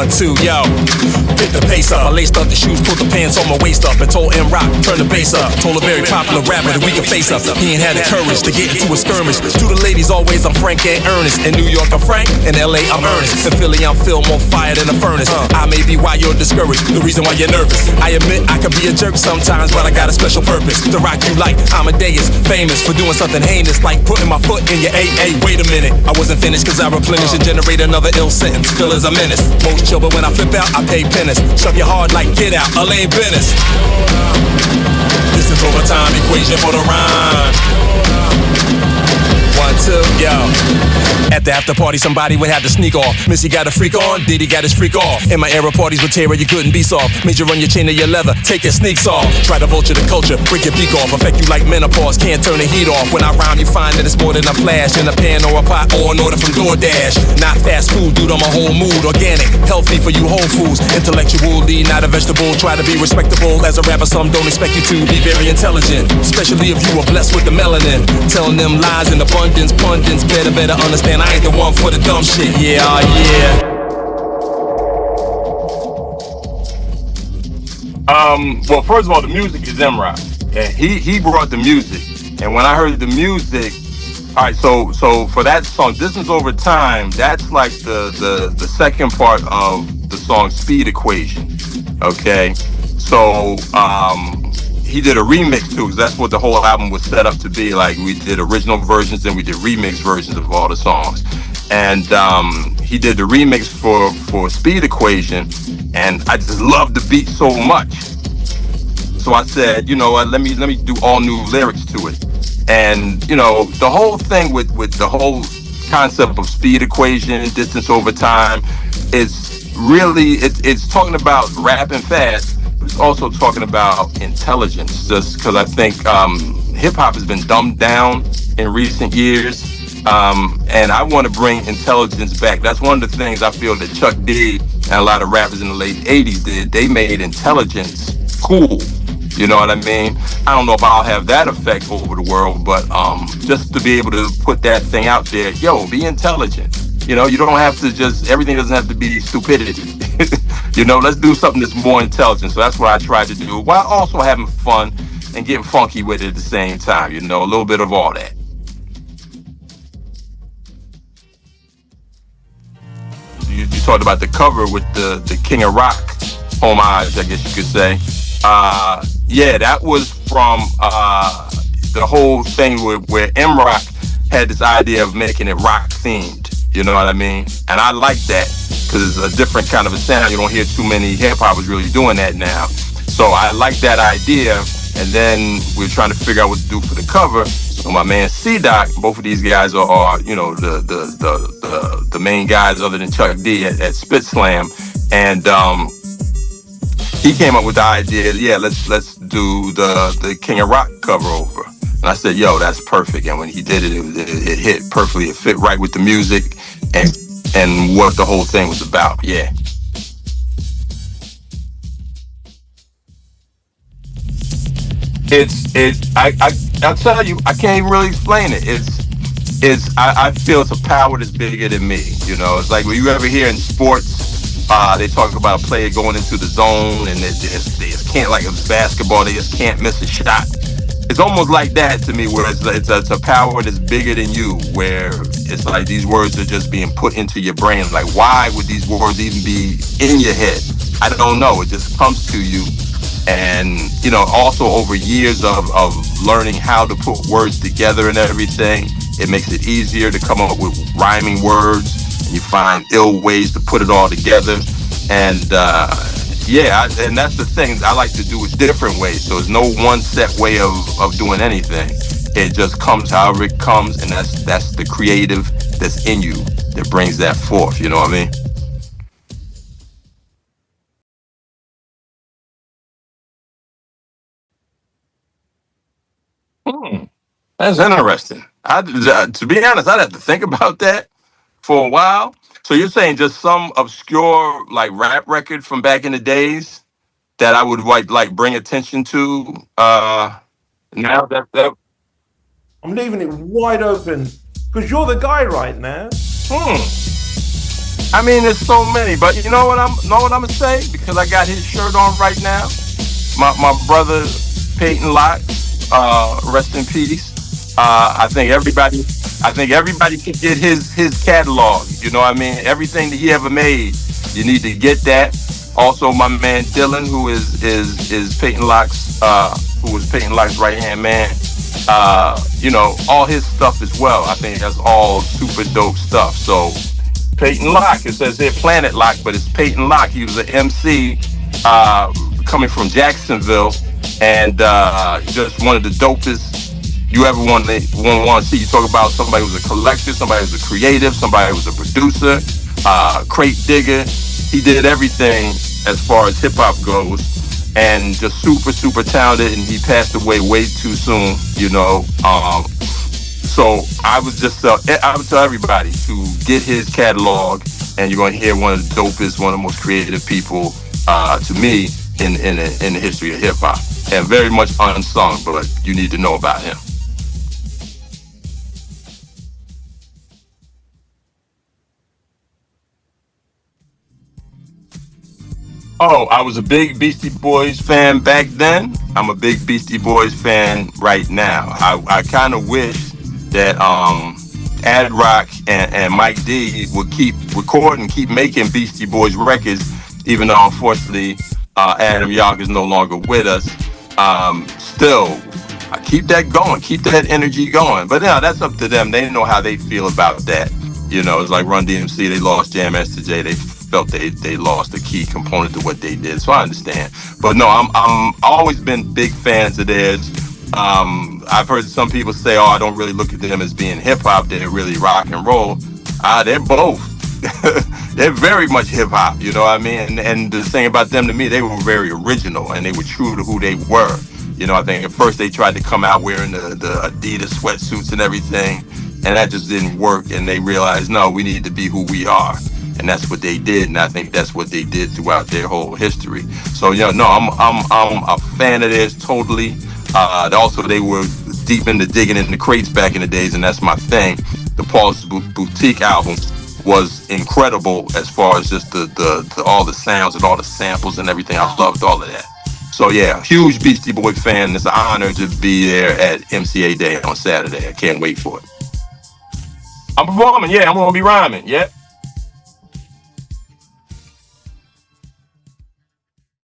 1, 2, yo. Pick the pace up, I laced up the shoes, pulled the pants on my waist up, and told M-Rock, turn the bass up. Told a very popular rapper that we could face up. He ain't had the courage to get into a skirmish. To the ladies always, I'm frank and earnest. In New York, I'm Frank. In LA, I'm Ernest. In Philly, I'm Phill, more fire than a furnace. I may be why you're discouraged, the reason why you're nervous. I admit I could be a jerk sometimes, but I got a special purpose. To rock you like Amadeus, famous for doing something heinous, like putting my foot in your AA. Wait a minute, I wasn't finished cause I replenish and generate another ill sentence. Phill is a menace, most chill, but when I flip out, I pay penance. Shove you hard like get out, Elaine Bennis. This is overtime equation for the rhyme. 1, 2, yo. At the after party, somebody would have to sneak off. Missy got a freak on, Diddy got his freak off. In my era, parties with terror, you couldn't be soft. Made you run your chain to your leather, take your sneaks off. Try to vulture the culture, break your beak off. Affect you like menopause, can't turn the heat off. When I rhyme, you find that it's more than a flash in a pan or a pot or an order from DoorDash. Not fast food, dude, I'm a whole mood. Organic, healthy for you whole foods. Intellectually, not a vegetable. Try to be respectable. As a rapper, some don't expect you to be very intelligent. Especially if you are blessed with the melanin. Telling them lies in abundance, pundits better understand I ain't the one for the dumb shit. Yeah, yeah. Well, first of all, the music is M-Rock. Yeah, he brought the music, and when I heard the music, all right. So for that song, "Distance Over Time," that's like the second part of the song "Speed Equation." Okay, so he did a remix too, because that's what the whole album was set up to be. Like, we did original versions, then we did remix versions of all the songs. And he did the remix for Speed Equation, and I just loved the beat so much. So I said, you know what, let me do all new lyrics to it. And you know, the whole thing with the whole concept of Speed Equation, Distance Over Time, is really it's talking about rapping fast. It's also talking about intelligence, just because I think hip hop has been dumbed down in recent years, and I want to bring intelligence back. That's one of the things I feel that Chuck D and a lot of rappers in the late '80s did. They made intelligence cool. You know what I mean? I don't know if I'll have that effect over the world, but just to be able to put that thing out there, yo, be intelligent. You know, you don't have to everything doesn't have to be stupidity. You know, let's do something that's more intelligent. So that's what I tried to do, while also having fun and getting funky with it at the same time. You know, a little bit of all that. You talked about the cover with the King of Rock homage, I guess you could say. Yeah, that was from the whole thing where M-Rock had this idea of making it rock themed. You know what I mean? And I like that, because it's a different kind of a sound. You don't hear too many hip hoppers really doing that now. So I like that idea. And then we were trying to figure out what to do for the cover. So my man C-Doc, both of these guys are you know, the main guys other than Chuck D at Spit Slam. And he came up with the idea, yeah, let's do the King of Rock cover over. And I said, yo, that's perfect. And when he did it, it hit perfectly. It fit right with the music and what the whole thing was about. Yeah. I'll tell you, I can't even really explain it. I feel it's a power that's bigger than me. You know, it's like when you ever hear in sports, they talk about a player going into the zone and they just can't, like it's basketball, they just can't miss a shot. It's almost like that to me, where it's a power that's bigger than you, where it's like these words are just being put into your brain. Like, why would these words even be in your head? I don't know. It just comes to you. And, you know, also over years of learning how to put words together and everything, it makes it easier to come up with rhyming words. And you find ill ways to put it all together. And, yeah, and that's the thing. I like to do it different ways. So there's no one set way of doing anything. It just comes however it comes, and that's the creative that's in you that brings that forth. You know what I mean? That's interesting. To be honest, I'd have to think about that for a while. So you're saying just some obscure like rap record from back in the days that I would like bring attention to now that I'm leaving it wide open because you're the guy right now. hmm. I mean, there's so many, but you know what I'm gonna say, because I got his shirt on right now. My brother Peyton Locke, rest in peace. I think everybody can get his catalog. You know what I mean? Everything that he ever made, you need to get that. Also, my man Dylan, who is Peyton Locke's, who was Peyton Locke's right hand man. All his stuff as well. I think that's all super dope stuff. So Peyton Locke. It says here Planet Locke, but it's Peyton Locke. He was an MC uh, coming from Jacksonville, and just one of the dopest you ever want to see. You talk about somebody who's a collector, somebody who's a creative, somebody who's a producer, crate digger. He did everything as far as hip hop goes, and just super super talented. And he passed away way too soon. So I would tell everybody to get his catalog, and you're going to hear one of the dopest, one of the most creative people, to me, in the history of hip hop, and very much unsung, but you need to know about him. Oh, I was a big Beastie Boys fan back then. I'm a big Beastie Boys fan right now. I kind of wish that Ad Rock and Mike D would keep recording, keep making Beastie Boys records, even though unfortunately Adam Yauch is no longer with us. Still, I keep that going, keep that energy going. But yeah, that's up to them. They know how they feel about that. It's like Run DMC. They lost Jam Master Jay. They felt they lost a key component to what they did. So I understand. But no, I'm always been big fans of theirs. I've heard some people say, "Oh, I don't really look at them as being hip hop. They're really rock and roll." They're both. They're very much hip hop. You know what I mean? And the thing about them to me, they were very original and they were true to who they were. I think at first they tried to come out wearing the Adidas sweatsuits and everything, and that just didn't work. And they realized, no, we need to be who we are, and that's what they did. And I think that's what they did throughout their whole history. So no, I'm a fan of theirs totally. Also, they were deep into digging in the crates back in the days, and that's my thing. The Paul's Boutique album was incredible as far as just the all the sounds and all the samples and everything. I loved all of that. So yeah, huge Beastie Boy fan. It's an honor to be there at MCA Day on Saturday. I can't wait for it. I'm performing. Yeah, I'm gonna be rhyming. Yep.